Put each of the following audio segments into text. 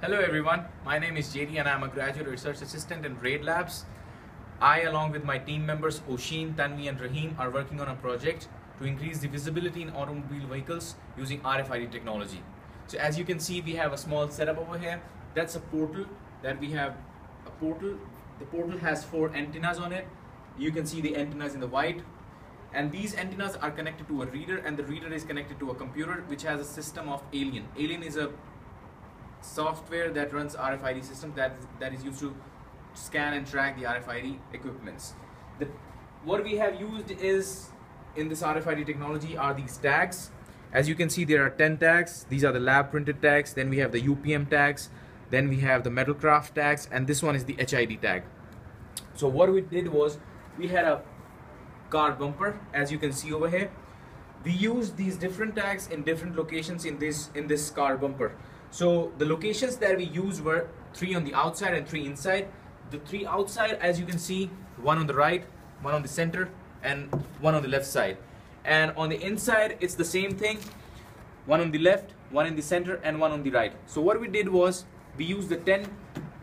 Hello everyone, my name is JD and I am a graduate research assistant in RAID Labs. I, along with my team members Oshin, Tanvi and Rahim, are working on a project to increase the visibility in automobile vehicles using RFID technology. So as you can see, we have a small setup over here. That's a portal that we have. The portal has 4 antennas on it. You can see the antennas in the white. And these antennas are connected to a reader, and the reader is connected to a computer which has a system of Alien. Alien is a software that runs RFID system that is used to scan and track the RFID equipments. What we have used is in this RFID technology are these tags. As you can see, there are 10 tags. These are the lab printed tags. Then we have the UPM tags. Then we have the Metalcraft tags, and this one is the HID tag. So what we did was we had a car bumper, as you can see over here. We used these different tags in different locations in this car bumper. So the locations that we used were 3 on the outside and 3 inside. The 3 outside, as you can see, 1 on the right, 1 on the center, and 1 on the left side. And on the inside, it's the same thing. 1 on the left, 1 in the center, and 1 on the right. So what we did was we used the 10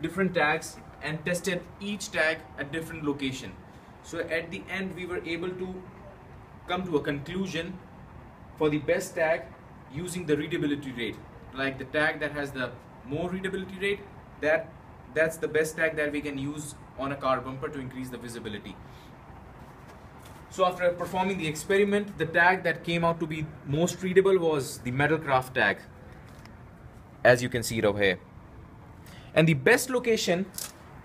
different tags and tested each tag at different location. So at the end, we were able to come to a conclusion for the best tag using the readability rate. Like the tag that has the more readability rate, that's the best tag that we can use on a car bumper to increase the visibility. So after performing the experiment, the tag that came out to be most readable was the Metalcraft tag, as you can see it over here. And the best location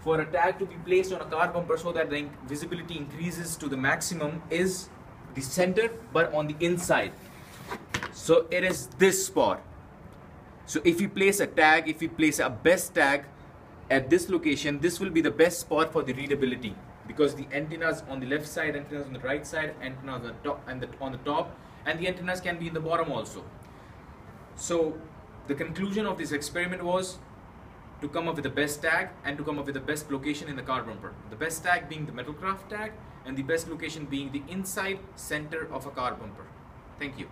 for a tag to be placed on a car bumper so that the visibility increases to the maximum is the center, but on the inside. So it is this spot. So if you place a tag, if you place a best tag at this location, this will be the best spot for the readability, because the antennas on the left side, antennas on the right side, antennas on the top, and the antennas can be in the bottom also. So the conclusion of this experiment was to come up with the best tag and to come up with the best location in the car bumper. The best tag being the Metalcraft tag and the best location being the inside center of a car bumper. Thank you.